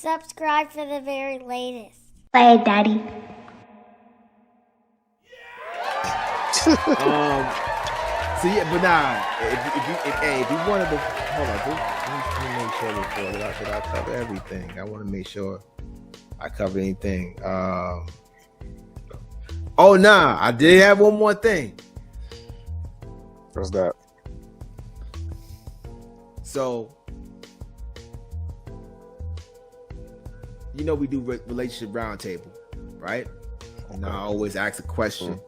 Subscribe for the very latest. Play it, Daddy. So yeah, but nah. If you wanted to, hold on, let me make sure before that I cover everything. I want to make sure I cover anything. Oh nah, I did have one more thing. What's that? So, you know, we do relationship roundtable, right? Okay. And I always ask a question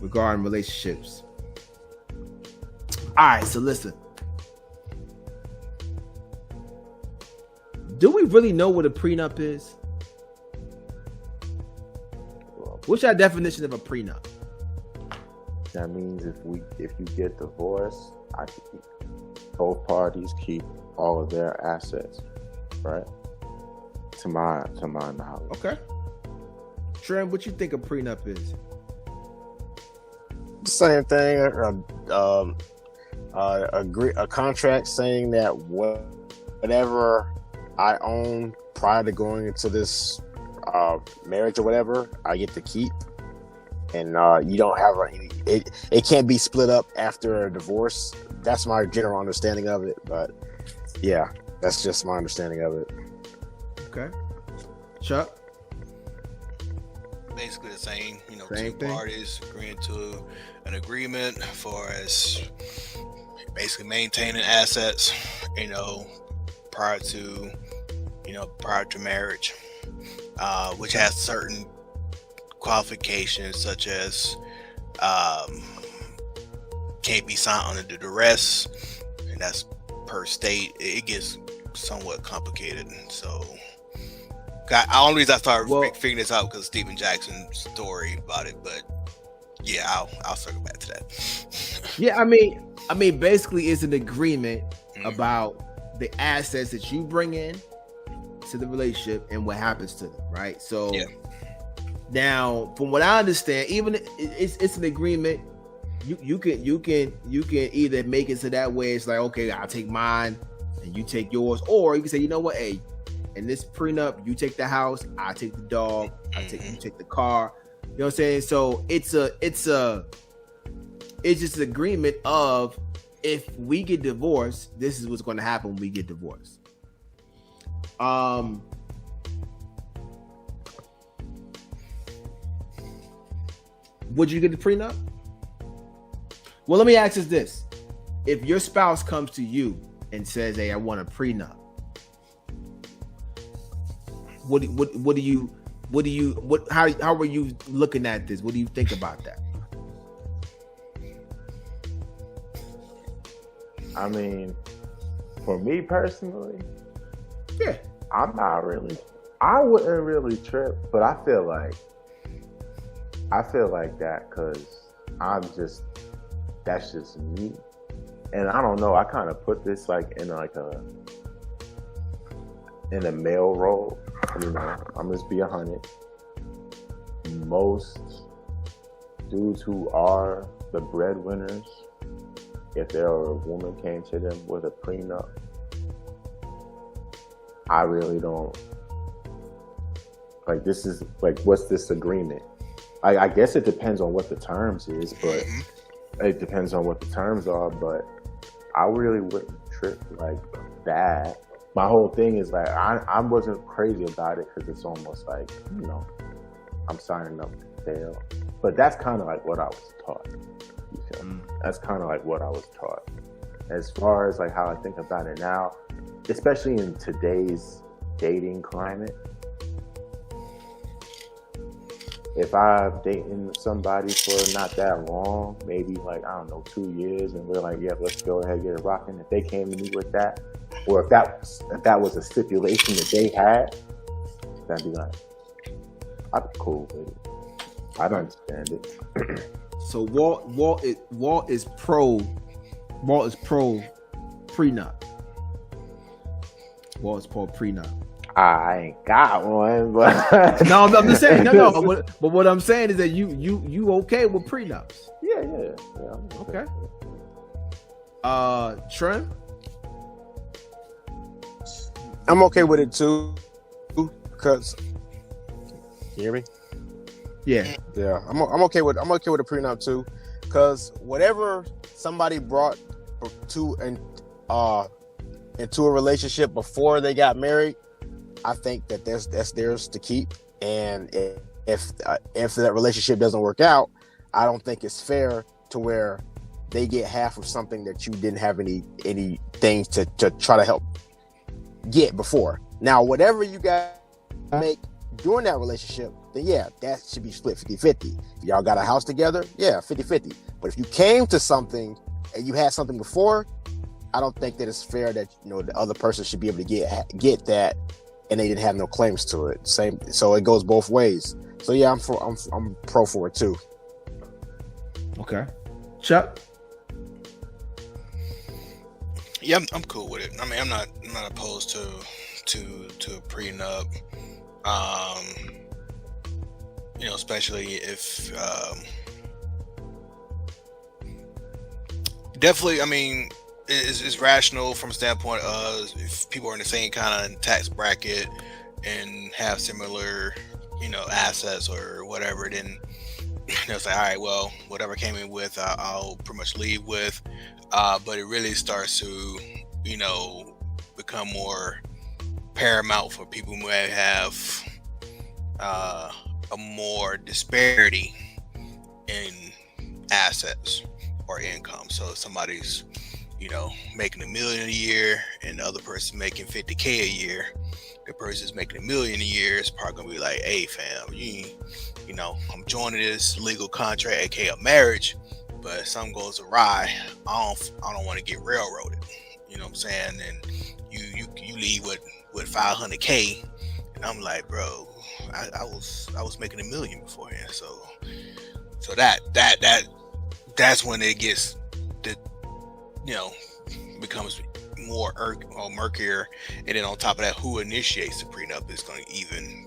regarding relationships. All right, so listen. Do we really know what a prenup is? What's our definition of a prenup? That means if you get divorced, both parties keep all of their assets, right? To my knowledge. Okay. Trent, what you think a prenup is? Same thing. A contract saying that whatever I own prior to going into this marriage or whatever, I get to keep, and you don't have it can't be split up after a divorce. That's my general understanding of it, but yeah, that's just my understanding of it. Okay. Chuck? Basically the same, Same two thing? parties agreeing to an agreement for as basically maintaining assets, prior to marriage, which has certain qualifications such as can't be signed under duress, and that's per state. It gets somewhat complicated. So the only reason I started figuring this out because Stephen Jackson's story about it, but yeah, I'll circle back to that. Yeah, I mean, basically, it's an agreement about the assets that you bring in to the relationship and what happens to them, right? So now, from what I understand, even it's an agreement. You can either make it so that way it's like, okay, I'll take mine and you take yours, or you can say, you know what, hey, in this prenup, you take the house, I take the dog, you take the car. You know what I'm saying? So it's just an agreement of, if we get divorced, this is what's going to happen when we get divorced. Would you get the prenup? Well, let me ask you this. If your spouse comes to you and says, hey, I want a prenup, how are you looking at this? What do you think about that? I mean, for me personally, yeah, I wouldn't really trip, but I feel like that because that's just me. And I don't know, I kind of put this in a male role. I'm just be 100. Most dudes who are the breadwinners, if a woman came to them with a prenup, I really don't this is what's this agreement? I guess it depends on what the terms is, but it depends on what the terms are, but I really wouldn't trip like that. My whole thing is I wasn't crazy about it because it's almost like, I'm signing up to fail. But that's kind of what I was taught. You feel me? That's kind of what I was taught. As far as how I think about it now, especially in today's dating climate, if I'm dating somebody for not that long, maybe 2 years, and we're like, yeah, let's go ahead and get it rocking. If they came to me with that, or if that was a stipulation that they had, that'd be I'd be cool with it. I'd understand it. So Walt is pro prenup. Walt is pro prenup. I ain't got one, but no, I'm just saying no. But what I'm saying is that you okay with prenups? Yeah. Okay. Trent? I'm okay with it too. because you hear me? Yeah. Yeah, I'm okay with a prenup too, because whatever somebody brought into a relationship before they got married, I think that's theirs to keep. And if that relationship doesn't work out, I don't think it's fair to where they get half of something that you didn't have any things to try to help get before. Now, whatever you guys make during that relationship, then yeah, that should be split 50-50. If y'all got a house together, yeah, 50-50. But if you came to something and you had something before, I don't think that it's fair that the other person should be able to get that, and they didn't have no claims to it. Same, so it goes both ways. So yeah, I'm pro for it too. Okay, Chuck. Yeah, I'm cool with it. I mean, I'm not opposed to a prenup. Especially if definitely. I mean, it's rational from a standpoint of if people are in the same kind of tax bracket and have similar, assets or whatever, then they'll say, all right, well, whatever I came in with, I'll pretty much leave with. But it really starts to, become more paramount for people who may have a more disparity in assets or income. So if somebody's, making $1 million a year and the other person making $50K a year, the person's making $1 million a year is probably gonna be like, hey fam, I'm joining this legal contract, aka a marriage, but if something goes awry, I don't want to get railroaded. You know what I'm saying? And you leave with $500K, and I'm like, bro, I was making $1 million beforehand. So that's when it gets becomes more murkier. And then on top of that, who initiates the prenup is going to even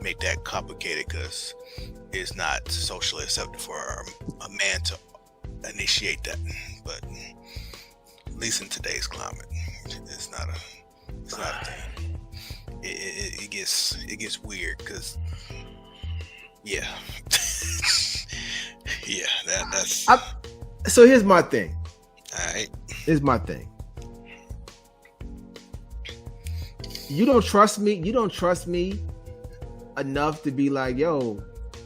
make that complicated, because it's not socially accepted for a man to initiate that. But at least in today's climate, it's not a thing. It gets weird, because yeah. Yeah, that's so here's my thing. All right. Here's my thing. You don't trust me enough to be like, yo,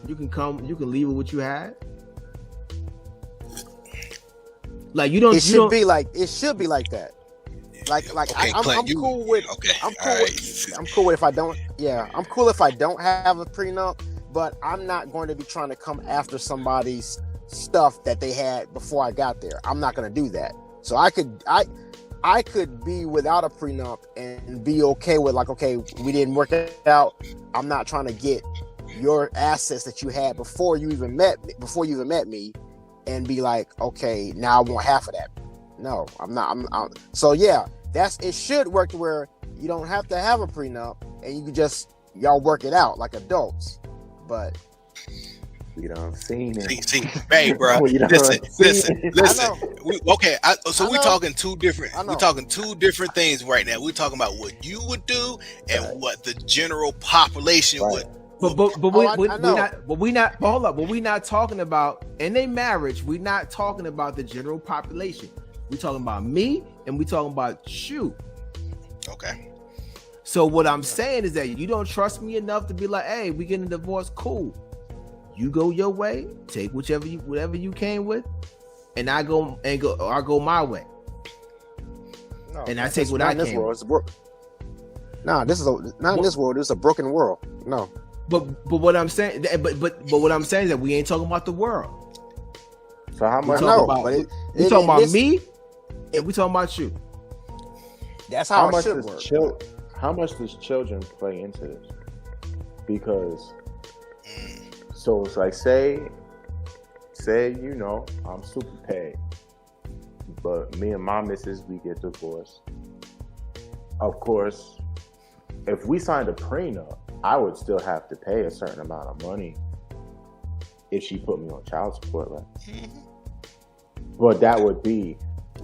you can leave with what you had. Like you don't. It should be like that. Like okay, I'm cool with. Okay. I'm cool with if I don't. Yeah, I'm cool if I don't have a prenup, but I'm not going to be trying to come after somebody's stuff that they had before I got there. I'm not going to do that. So I could be without a prenup and be okay with, like, okay, we didn't work it out. I'm not trying to get your assets that you had before you even met me and be like, okay, now I want half of that. No, I'm not. So yeah, it should work to where you don't have to have a prenup and you can just, y'all work it out like adults. But we don't see it. See, hey, bro. Listen. We're talking two different things right now. We're talking about what you would do and what the general population would. We're not talking about in a marriage. We're not talking about the general population. We're talking about me and we're talking about you. Okay. So what I'm saying is that you don't trust me enough to be like, hey, we getting a divorce, cool. You go your way, take whatever you came with, and I go my way. No, and I take what I came with. In this world. It's a broken world. No. But what I'm saying, but what I'm saying is that we ain't talking about the world. So how much? We talking about me, and we talking about you. That's how it should work. How much does children play into this? Because so it's like, say I'm super paid, but me and my missus, we get divorced. Of course, if we signed a prenup, I would still have to pay a certain amount of money if she put me on child support, right? But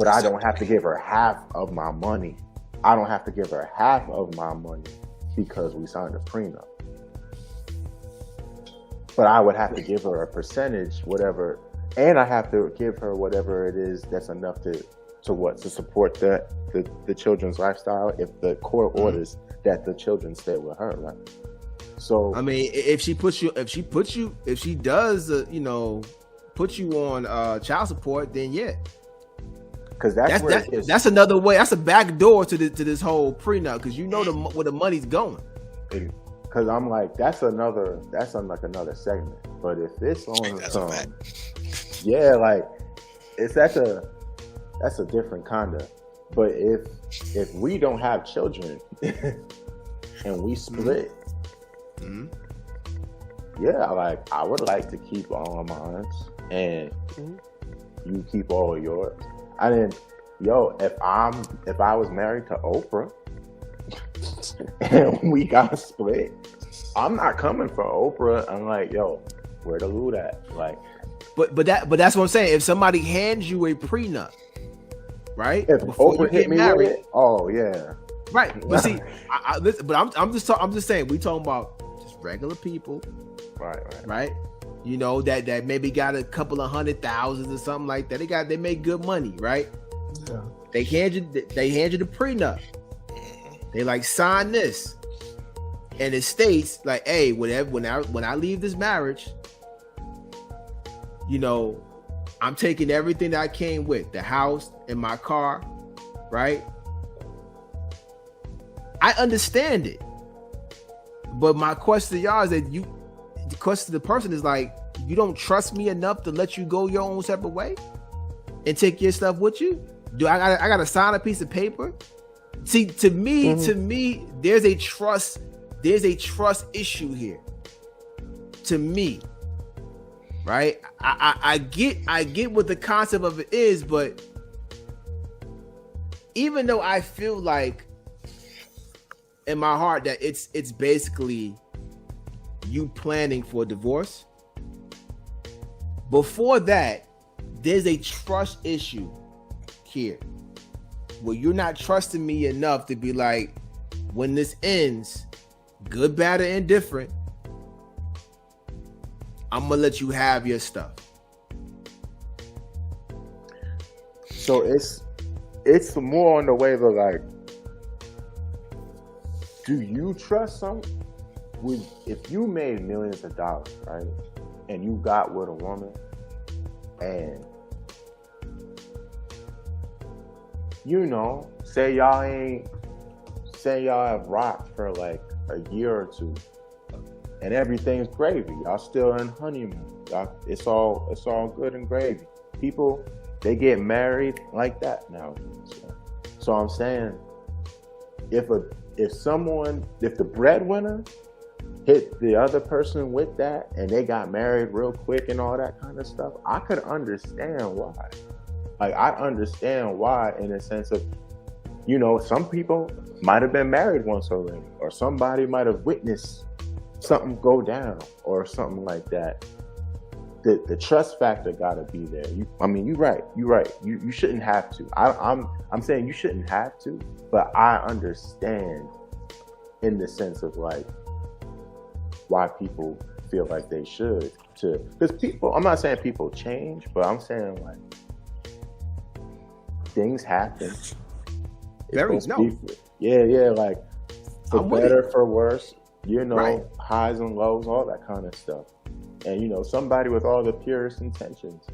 I don't have to give her half of my money. I don't have to give her half of my money because we signed a prenup. But I would have to give her a percentage, whatever, and I have to give her whatever it is that's enough to support the children's lifestyle if the court orders that the children stay with her, right? So I mean, if she does, put you on child support, then yeah, because that's another way. That's a back door to this whole prenup, because where the money's going. Because I'm like, that's on like another segment. But if it's on some, yeah, like that's a different kind of. But if we don't have children and we split, yeah, like I would like to keep all of mine and you keep all of yours. If I was married to Oprah and we got split, I'm not coming for Oprah. I'm like, yo, where the loot at? Like, but that's what I'm saying. If somebody hands you a prenup, right? If Oprah hit me with it, oh yeah, right. But see, I'm just saying, we talking about just regular people, right? That maybe got a couple of $100,000 or something like that. They make good money, right? Yeah. They hand you the prenup. They like, sign this, and it states like, hey, when I leave this marriage, I'm taking everything that I came with, the house and my car, right? I understand it, but my question to y'all is that the question to the person is like, you don't trust me enough to let you go your own separate way and take your stuff with you? Do I gotta sign a piece of paper? See, to me, there's a trust issue here. To me, right? I get what the concept of it is, but even though I feel like in my heart that it's basically you planning for a divorce, before that, there's a trust issue here where you're not trusting me enough to be like, when this ends, good, bad, or indifferent, I'm gonna let you have your stuff. So it's more on the way of like, do you trust someone? If you made millions of dollars, right, and you got with a woman, and say y'all have rocked for like a year or two, and everything's gravy. Y'all still in honeymoon. It's all good and gravy. People, they get married like that nowadays. So I'm saying, if the breadwinner hit the other person with that, and they got married real quick and all that kind of stuff, I could understand why. Like, I understand why, in a sense of, some people might have been married once already, or somebody might have witnessed something go down or something like that. The trust factor gotta be there. You're right. You shouldn't have to. I'm saying you shouldn't have to, but I understand in the sense of like why people feel like they should, because people, I'm not saying people change, but I'm saying like things happen. Yeah, like for better, for worse, right. Highs and lows, all that kind of stuff. And somebody with all the purest intentions,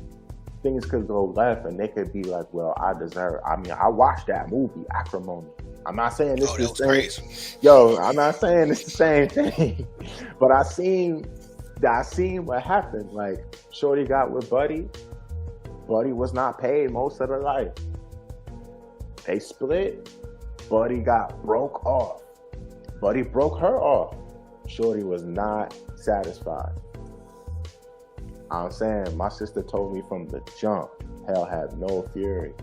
things could go left, and they could be like, well, I deserve. I watched that movie, Acrimony. I'm not saying this is the same. Crazy. Yo, I'm not saying it's the same thing, but I seen what happened. Like, shorty got with Buddy. Buddy was not paid most of her life. They split. Buddy got broke off. Buddy broke her off. Shorty was not satisfied. I'm saying, my sister told me from the jump, hell had no fury.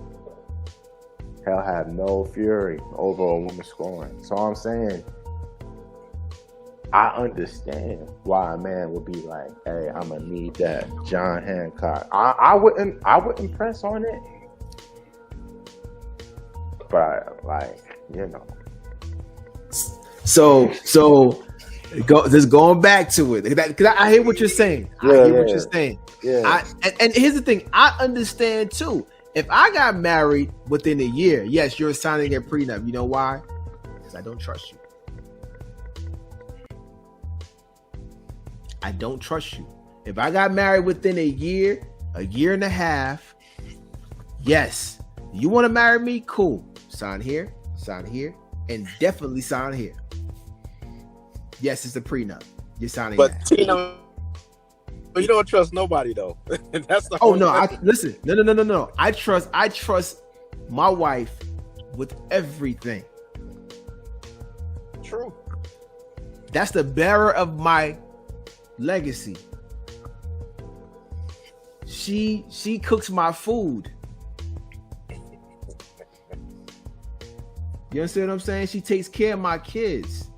Hell had no fury over a woman scoring. So I'm saying, I understand why a man would be like, hey, I'm gonna need that John Hancock. I wouldn't press on it. But just going back to it, because I hear what you're saying. I hear what you're saying. Yeah. And here's the thing, I understand too. If I got married within a year, yes, you're signing a prenup. You know why? Because I don't trust you. I don't trust you. If I got married within a year and a half, yes, you want to marry me? Cool. Sign here, and definitely sign here. Yes, it's a prenup. You're signing that. Tino, you don't trust nobody though. That's the whole listen. No. I trust my wife with everything. True. That's the bearer of my legacy. She cooks my food. You understand what I'm saying? She takes care of my kids.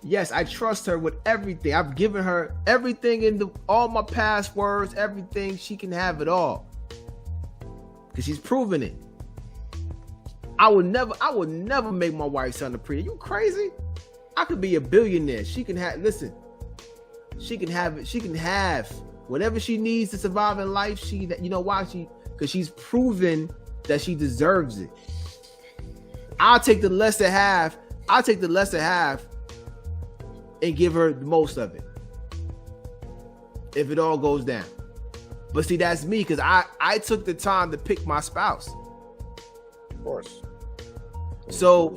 Yes, I trust her with everything. I've given her everything in all my passwords, everything. She can have it all. Because she's proven it. I would never make my wife sign a prenup. You crazy? I could be a billionaire. She can have she can have it. She can have whatever she needs to survive in life. You know why? Because she's proven that she deserves it. I'll take the lesser half and give her the most of it if it all goes down. But see, that's me, because I took the time to pick my spouse. Of course. So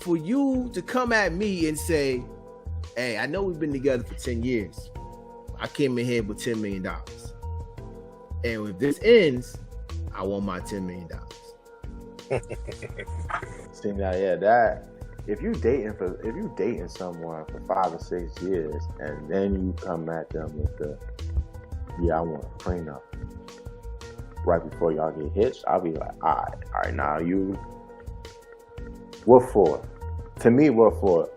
for you to come at me and say, hey, I know we've been together for 10 years. I came in here with $10 million. And if this ends, I want my $10 million. See now, that if you dating someone for 5 or 6 years and then you come at them with I want a prenup right before y'all get hitched, I'll be like, all right, now what for? To me, what for?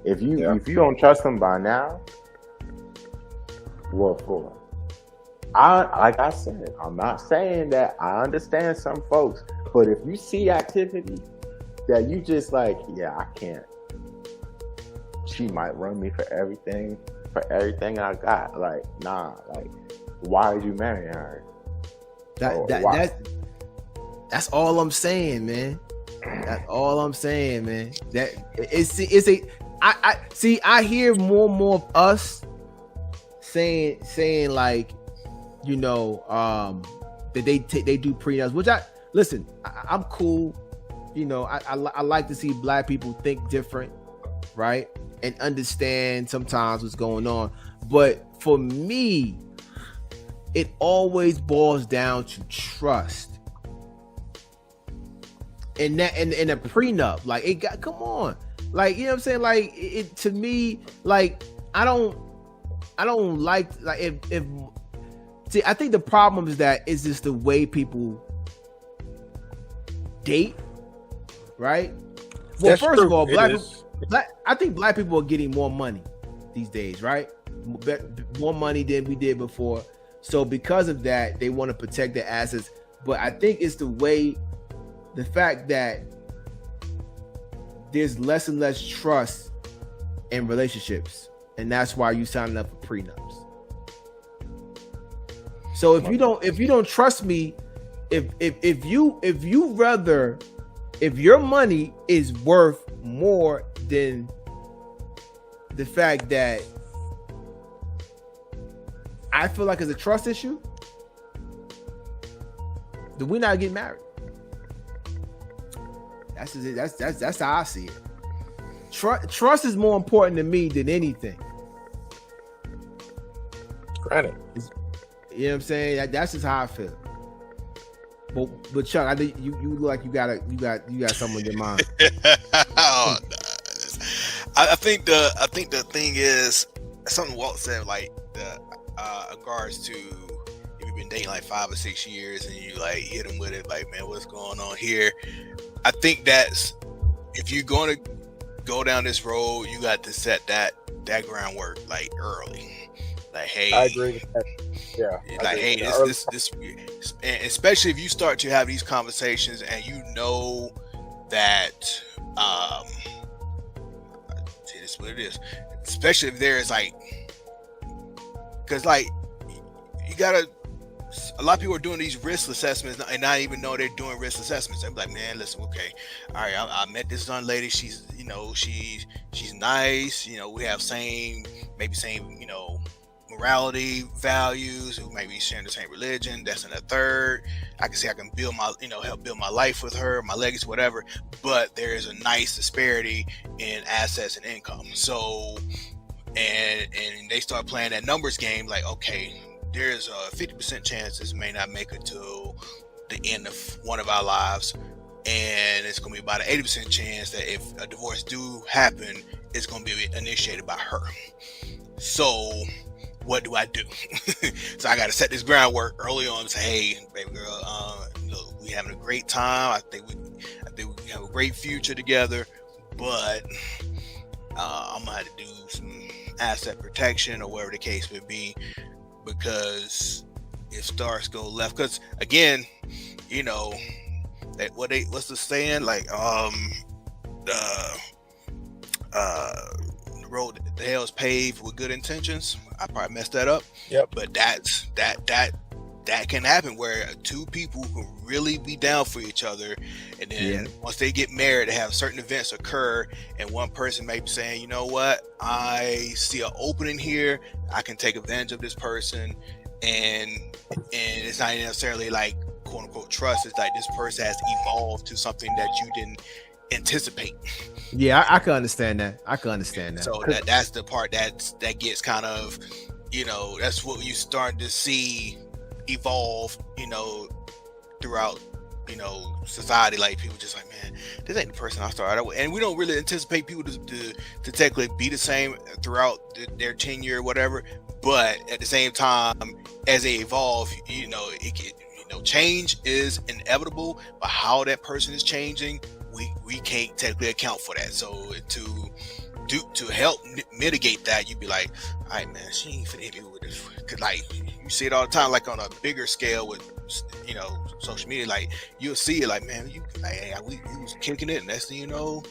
If you don't trust them by now, what for? Like I said, I'm not saying that I understand some folks, but if you see activity that you just like, I can't. She might run me for everything I got. Like, nah, like, why did you marry her? That's all I'm saying, man. That's all I'm saying, man. That I hear more and more of us saying like, you know, that they do prenups, which I'm cool. You know, I like to see black people think different, right? And understand sometimes what's going on. But for me, it always boils down to trust. And that and a prenup, like come on. Like, you know what I'm saying? Like it to me, like I don't like if see, I think the problem is that it's just the way people date, right? Well, That's first true. of all, I think black people are getting more money these days, right? More money than we did before. So because of that, they want to protect their assets. But I think it's the fact that there's less and less trust in relationships, and that's why you signing up for prenups. So if you don't trust me, if your money is worth more than the fact that I feel like it's a trust issue, then we're not getting married. That's how I see it. Trust is more important to me than anything. Granted. You know what I'm saying? That's just how I feel. But Chuck, I think you look like you got something in your mind. Oh, no. I think the thing is something Walt said, like regards to if you've been dating like 5 or 6 years and you like hit him with it, like, man, what's going on here? I think that's, if you're going to go down this road, you got to set that groundwork like early. Like, hey, I agree with that. Yeah. Like, hey, this, and especially if you start to have these conversations and you know that see, this is what it is. Especially if there's like, because like you gotta. A lot of people are doing these risk assessments and not even know they're doing risk assessments. I'm like, man, listen, okay, all right, I met this young lady. She's, you know, she's nice. You know, we have maybe same, you know, morality values. We may be sharing the same religion. That's in a third. I can say I can build my, you know, help build my life with her, my legacy, whatever. But there is a nice disparity in assets and income. So, and they start playing that numbers game. Like, okay, there's a 50% chance this may not make it to the end of one of our lives, and it's going to be about an 80% chance that if a divorce do happen, it's going to be initiated by her. So what do I do? So I got to set this groundwork early on and say, hey, baby girl, look, we having a great time. I think we have a great future together, but I'm gonna have to do some asset protection or whatever the case may be, because if stars go left, because again, you know, that what's the saying, like the road to hell is paved with good intentions. I probably messed that up. Yep. But that can happen where two people can really be down for each other, and then once they get married, they have certain events occur, and one person may be saying, you know what, I see an opening here, I can take advantage of this person, and it's not necessarily like quote unquote trust. It's like this person has evolved to something that you didn't anticipate. Yeah, I can understand that. So that's the part that gets kind of, you know, that's what you start to see evolve, you know, throughout, you know, society. Like people just like, man, this ain't the person I started with, and we don't really anticipate people to technically be the same throughout their tenure or whatever. But at the same time, as they evolve, you know, change is inevitable, but how that person is changing, we can't technically account for that. So to help mitigate that, you'd be like, all right, man, she ain't finna hit me with this. Cause like you see it all the time, like on a bigger scale with, you know, social media. Like you'll see it, like, man, you like, hey, we was kicking it, and next thing you know,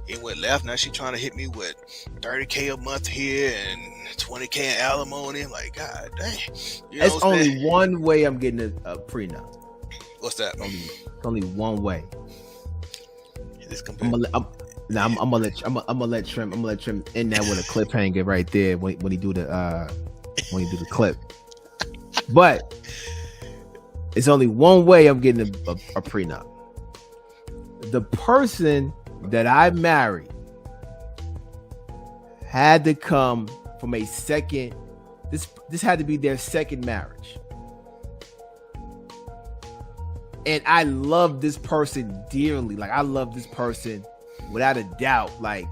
it went left. Now she trying to hit me with $30K a month here and $20K in alimony. I'm like, God dang. You know, it's only one way I'm getting a prenup. What's that? Only one way. I'm gonna let Trim in there with a cliffhanger right there when he do the clip. But it's only one way I'm getting a prenup. The person that I married had to come from a second. This had to be their second marriage. And I love this person dearly. Like, I love this person without a doubt. Like,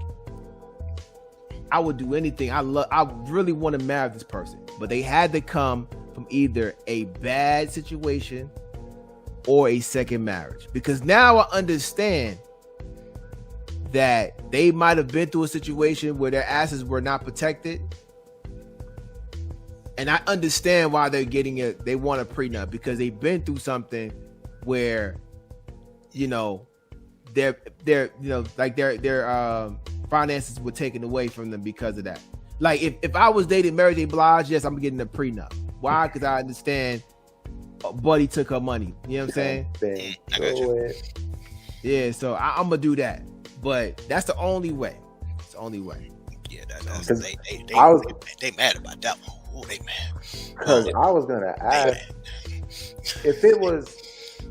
I would do anything. I really want to marry this person. But they had to come from either a bad situation or a second marriage. Because now I understand that they might have been through a situation where their assets were not protected. And I understand why they want a prenup, because they've been through something where, you know, their finances were taken away from them because of that. Like if I was dating Mary J. Blige, yes, I'm getting a prenup. Why? Because I understand Buddy took her money. You know what I'm saying? I got you. Yeah, so I'm gonna do that. But that's the only way. It's the only way. Yeah, they mad about that one. Oh, they mad. Because I was gonna ask if it was.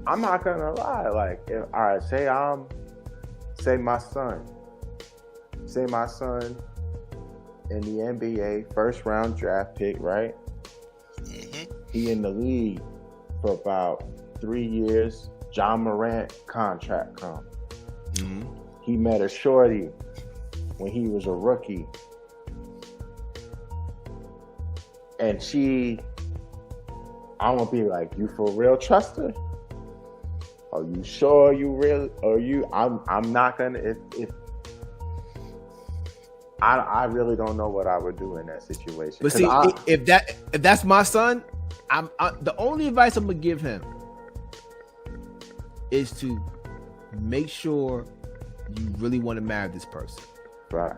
I'm not gonna lie. Like, all right, say my son in the NBA, first round draft pick, right? Mm-hmm. He in the league for about 3 years. John Morant contract come. Mm-hmm. He met a shorty when he was a rookie, and I won't be like, you for real trust her? Are you sure you really? Are you? I'm not gonna. If I really don't know what I would do in that situation. But see, if that's my son, I'm the only advice I'm gonna give him is to make sure you really want to marry this person. Right.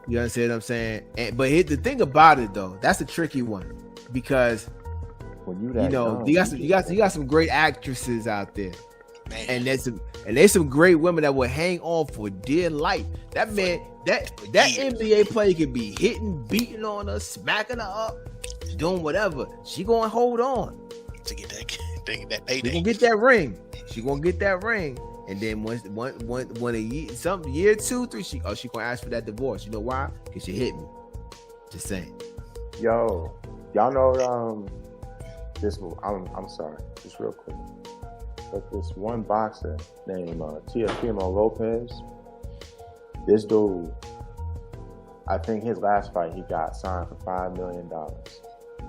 You understand what I'm saying? But the thing about it though, that's a tricky one because when you that young, you got some great actresses out there. Man. And there's some great women that will hang on for dear life. That man, that NBA player could be hitting, beating on her, smacking her up, doing whatever. She gonna hold on to get that payday. She gonna get that ring. She gonna get that ring. And then when a year 2, 3, she gonna ask for that divorce. You know why? Because she hit me. Just saying. Yo, y'all know this. I'm sorry, just real quick. But this one boxer named Teofimo Lopez, this dude, I think his last fight he got signed for $5 million.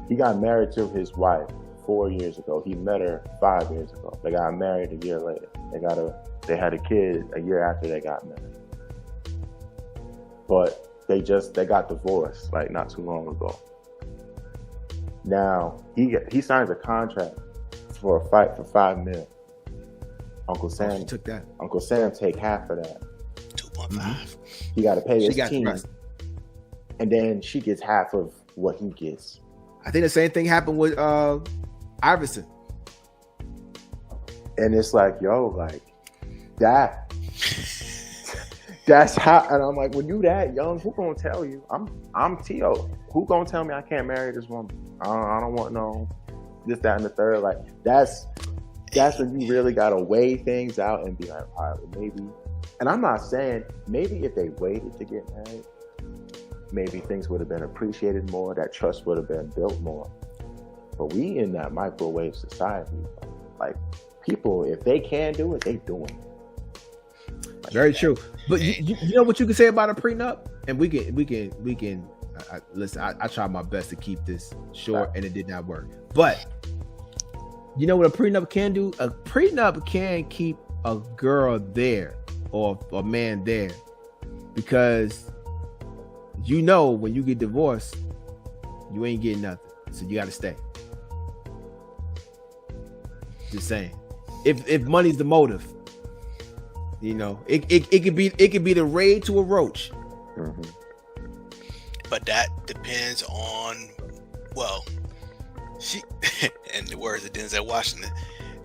He got married to his wife 4 years ago. He met her 5 years ago. They got married a year later. They had a kid a year after they got married. But they got divorced like not too long ago. Now he signs a contract for a fight for $5 million. Uncle Sam took that. Uncle Sam take half of that. 2.5. He got to pay his team, trust. and then she gets half of what he gets. I think the same thing happened with Iverson. And it's like, yo, like that. That's how. And I'm like, when you that young, who gonna tell you? I'm Tio. Who gonna tell me I can't marry this woman? I don't want no this, that, and the third. Like that's when you really gotta weigh things out and be like, all right, well, maybe. And I'm not saying maybe if they waited to get married, maybe things would have been appreciated more. That trust would have been built more. But we in that microwave society, like people, if they can do it, they doing it. Like, very true. But you know what you can say about a prenup, and we can. Listen, I tried my best to keep this short, and it did not work. But you know what a prenup can do? A prenup can keep a girl there or a man there, because you know when you get divorced, you ain't getting nothing, so you got to stay. Just saying, if money's the motive, you know, it could be the raid to a roach. Mm-hmm. But that depends on, well, she and the words of Denzel Washington,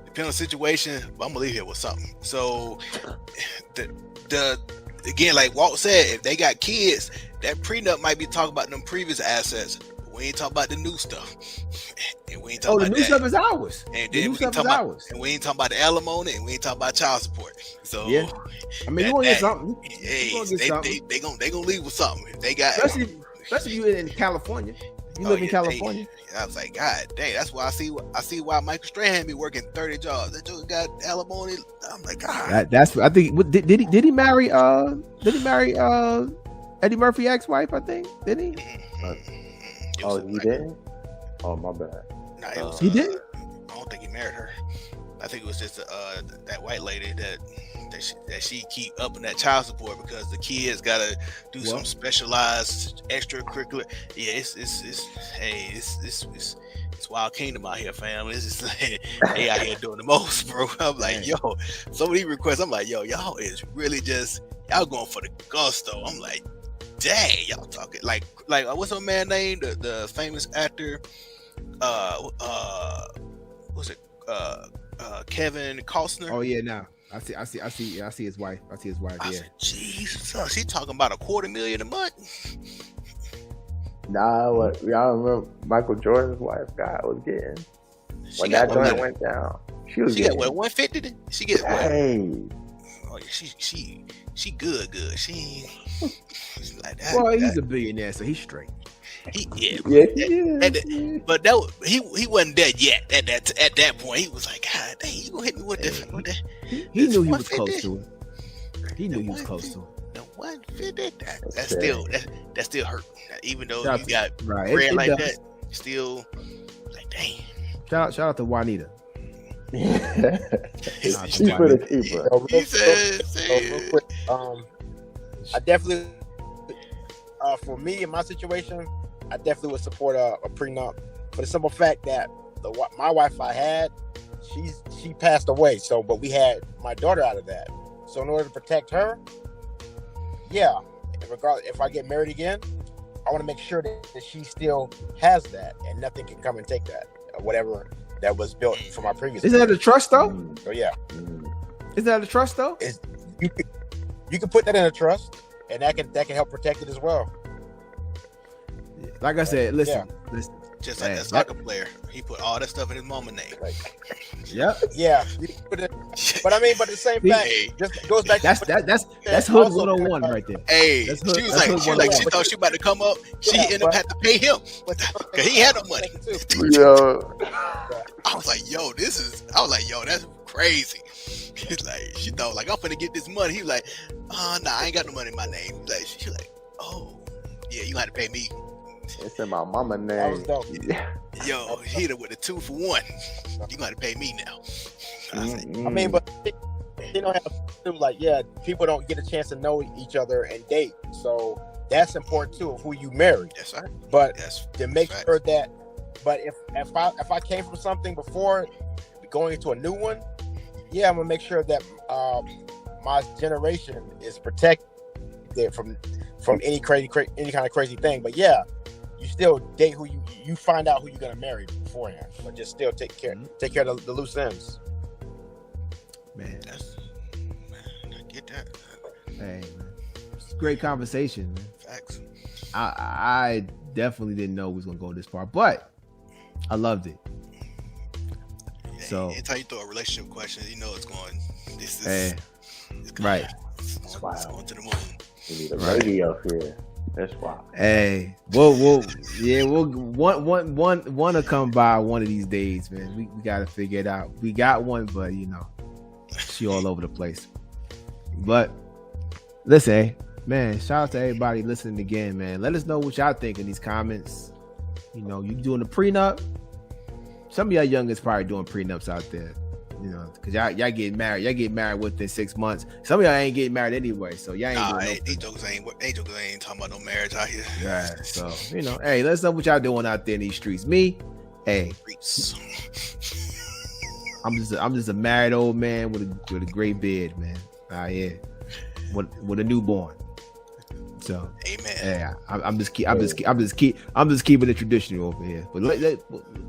depends on the situation, but I'm gonna leave here with something. So the again, like Walt said, if they got kids, that prenup might be talking about them previous assets. We ain't talking about the new stuff. And we ain't talking about the new stuff is ours. And the then new stuff is ours. And we ain't talking about the alimony, and we ain't talking about child support. So yeah, I mean, you gonna get something. They gonna leave with something. If they got, especially you in California. You live in California. I was like, God dang, that's why I see why Michael Strahan be working 30 jobs. That dude got alimony. I'm like, God. That's I think. Did he marry? Eddie Murphy's ex-wife? I think. Did he? Oh, he didn't? Oh, my bad. Nah, he didn't? I don't think he married her. I think it was just that white lady that she keep upping that child support because the kids gotta do some specialized extracurricular. Yeah, it's Wild Kingdom out here, fam. It's just like they out here doing the most, bro. I'm like, yo, some of these requests, I'm like, yo, y'all is really just y'all going for the gusto. I'm like, dang, y'all talking like what's her man name? The famous actor, what's it? Kevin Costner. Oh yeah, now I see his wife. I said, Jesus, she talking about $250,000 a month. Nah, what y'all remember Michael Jordan's wife was getting when that joint went down. She got what, 150? She get what? Hey. Oh yeah, she good. She's like that. Well, he's a billionaire, so he's straight. He But he wasn't dead yet. At that point, he was like, God dang, you gonna hit me with that? He knew he was close to it. He knew he was close to it. The 150, that still hurt. Even though you got bread like that, still like dang. Shout out to Juanita. She put a keeper. He says, real quick, I definitely, for me in my situation, I definitely would support a prenup for the simple fact that my wife I had, she passed away. So, but we had my daughter out of that. So in order to protect her, yeah, regardless, if I get married again, I want to make sure that she still has that, and nothing can come and take that, whatever that was built from my previous. Isn't that a trust though? So yeah, isn't that a trust though? You can put that in a trust, and that can help protect it as well. Like I said, listen. Just like that soccer player, he put all that stuff in his mama name. Yep. Yeah. But I mean, but the same thing just goes back. That's hood 101 right there. Hey, she thought she about to come up. She ended up having to pay him because he had no money. Yo, I was like, yo, that's crazy. He's like, she thought like I'm gonna get this money. He was like, nah, I ain't got no money in my name. Like she like, oh, yeah, you got to pay me. it's in my mama name. That was dope. Yo, he hit it with a 2 for 1. You got to pay me now. I mean, but you don't have to like, people don't get a chance to know each other and date, so that's important too of who you marry. Yes, sir. But to make sure that, but if I came from something before going into a new one, I'm gonna make sure that my generation is protected from any kind of crazy thing. But you still date who you find out who you're gonna marry beforehand, but just still take care of the loose ends. Man, I get that. Hey, man. It's a great conversation, man. Facts. I definitely didn't know we was gonna go this far, but I loved it. So anytime you throw a relationship question, you know it's going. This is right. It's going to the moon. We need a radio here. That's why. Hey, we'll one to come by one of these days, man. We gotta figure it out. We got one, but she all over the place. But listen, man, shout out to everybody listening again, man. Let us know what y'all think in these comments. You doing a prenup? Some of y'all youngins probably doing prenups out there, because y'all get married. Y'all get married within 6 months. Some of y'all ain't getting married anyway, so y'all ain't. These jokers ain't talking about no marriage out here. Yeah, so hey, let's know what y'all doing out there in these streets. Me, hey, I'm just a married old man with a gray beard, man. Out here with a newborn. So, amen. Yeah, I'm just keeping it traditional over here. But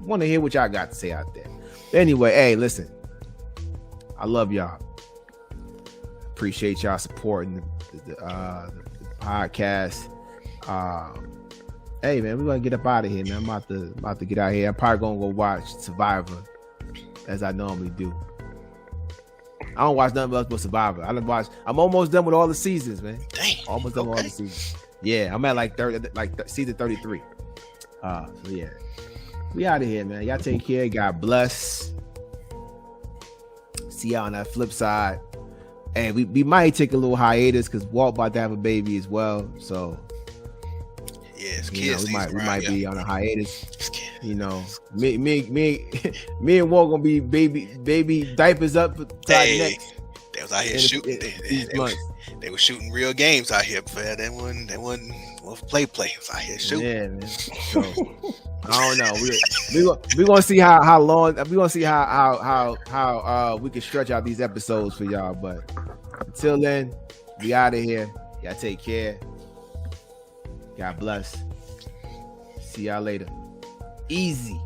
want to hear what y'all got to say out there. Anyway, hey, listen, I love y'all. Appreciate y'all supporting the podcast. Hey, man, we're gonna get up out of here, man. I'm about to get out here. I'm probably gonna go watch Survivor, as I normally do. I don't watch nothing else but Survivor. I'm almost done with all the seasons, man. Dang. Almost done with all the seasons. Yeah, I'm at like season 33. So yeah. We out of here, man. Y'all take care. God bless. See y'all on that flip side. And we might take a little hiatus because Walt about to have a baby as well. So kids. We might be on a hiatus. Me and Walt gonna be baby diapers up next. They was out here shooting. They were shooting real games out here, man. They wasn't play. It was out here shooting. Yeah, man. So I don't know. We gonna see how long. We gonna see how we can stretch out these episodes for y'all. But until then, we out of here. Y'all take care. God bless. See y'all later. Easy.